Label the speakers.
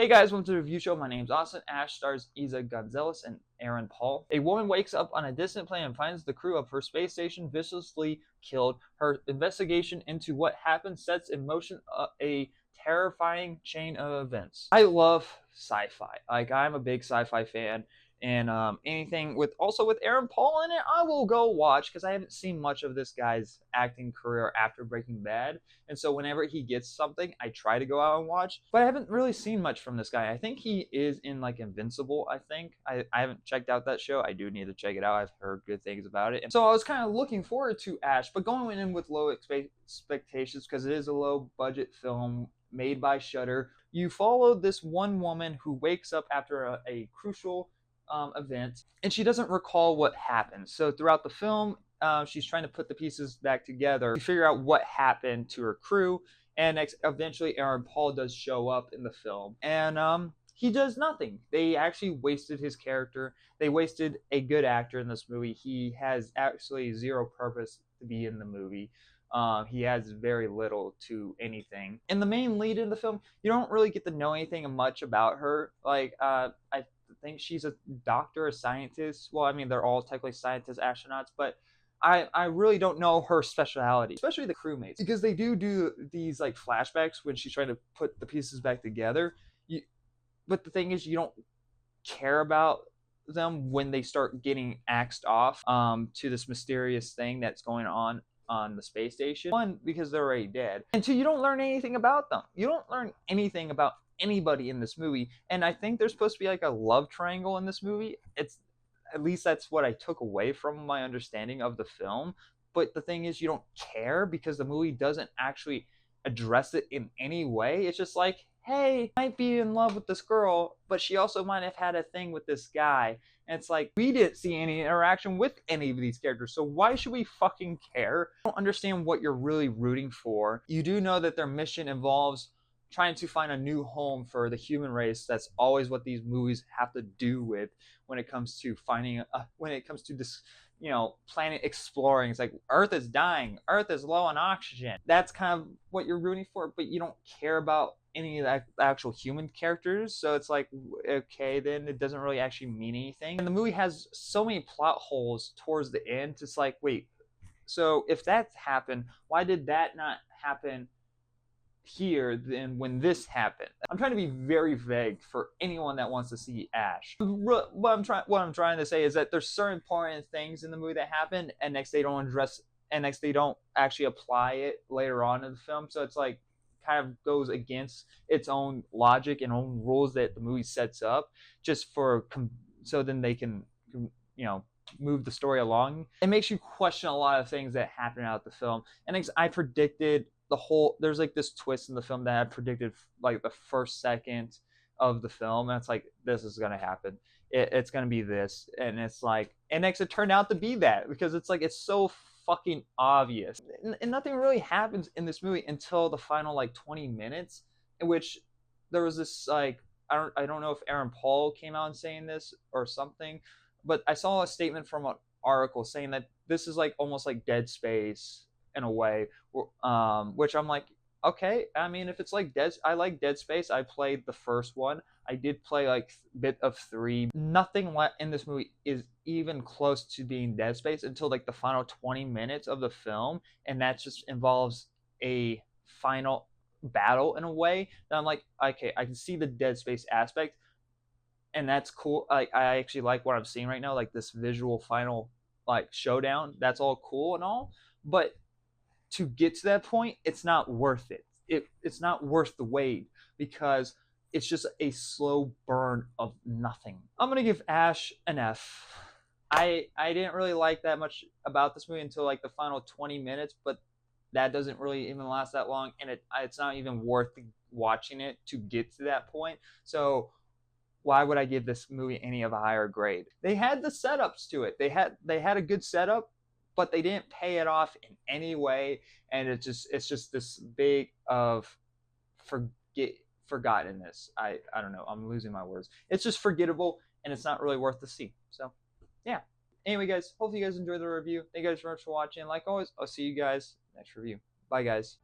Speaker 1: Hey guys, welcome to the review show. My name's Austin. Ash stars Isa Gonzalez and Aaron Paul. A woman wakes up on a distant planet and finds the crew of her space station viciously killed. Her investigation into what happened sets in motion a terrifying chain of events. I love sci-fi. Like, I'm a big sci-fi fan, and anything with Aaron Paul in it, I will go watch because I haven't seen much of this guy's acting career after Breaking Bad. And so whenever he gets something, I try to go out and watch. But I haven't really seen much from this guy. I think he is in like Invincible, I think. I haven't checked out that show. I do need to check it out. I've heard good things about it. And so I was kind of looking forward to Ash, but going in with low expectations because it is a low budget film made by Shudder. You follow this one woman who wakes up after a crucial event, and she doesn't recall what happened. So throughout the film, she's trying to put the pieces back together to figure out what happened to her crew. And eventually, Aaron Paul does show up in the film, and he does nothing. They actually wasted his character. They wasted a good actor in this movie. He has actually zero purpose to be in the movie. He has very little to anything. And the main lead in the film, you don't really get to know anything much about her. Like, I think she's a doctor, a scientist. Well, I mean, they're all technically scientists, astronauts, but I really don't know her speciality, especially the crewmates, because they do these like flashbacks when she's trying to put the pieces back together. But the thing is, you don't care about them when they start getting axed off to this mysterious thing that's going on the space station. One, because they're already dead, and two, you don't learn anything about them. You don't learn anything about anybody in this movie. And I think there's supposed to be like a love triangle in this movie. It's at least that's what I took away from my understanding of the film. But the thing is, you don't care because the movie doesn't actually address it in any way. It's just like, hey, I might be in love with this girl, but she also might have had a thing with this guy. And it's like, we didn't see any interaction with any of these characters, so why should we fucking care? I don't understand what you're really rooting for. You do know that their mission involves trying to find a new home for the human race. That's always what these movies have to do with when it comes to finding when it comes to this, planet exploring. It's like, Earth is dying, Earth is low on oxygen. That's kind of what you're rooting for, but you don't care about any of the actual human characters. So it's like, okay, then it doesn't really actually mean anything. And the movie has so many plot holes towards the end. It's like, wait, so if that happened, why did that not happen here than when this happened? I'm trying to be very vague for anyone that wants to see Ash. What I'm trying to say is that there's certain important things in the movie that happen, and next they don't address, and next they don't actually apply it later on in the film. So it's like kind of goes against its own logic and own rules that the movie sets up, just for so then they can move the story along. It makes you question a lot of things that happen out the film. And I predicted there's like this twist in the film that I predicted like the first second of the film, and it's like, this is gonna happen. It's gonna be this, and it's like, and next it turned out to be that, because it's like, it's so fucking obvious. And nothing really happens in this movie until the final like 20 minutes, in which there was this like, I don't know if Aaron Paul came out and saying this or something, but I saw a statement from an article saying that this is like almost like Dead Space in a way, which I'm like, okay. I mean, if it's like I like Dead Space. I played the first one. I did play like bit of 3. Nothing in this movie is even close to being Dead Space until like the final 20 minutes of the film, and that just involves a final battle in a way that I'm like, okay, I can see the Dead Space aspect, and that's cool. Like, I actually like what I'm seeing right now, like this visual final like showdown. That's all cool and all, but to get to that point, it's not worth it. It's not worth the wait, because it's just a slow burn of nothing. I'm gonna give Ash an F. I didn't really like that much about this movie until like the final 20 minutes, but that doesn't really even last that long, and it's not even worth watching it to get to that point. So why would I give this movie any of a higher grade? They had the setups to it. They had a good setup, but they didn't pay it off in any way, and it's just this big of forgottenness. I don't know. I'm losing my words. It's just forgettable, and it's not really worth the see. So, yeah. Anyway, guys, hopefully you guys enjoyed the review. Thank you guys very much for watching. Like always, I'll see you guys next review. Bye, guys.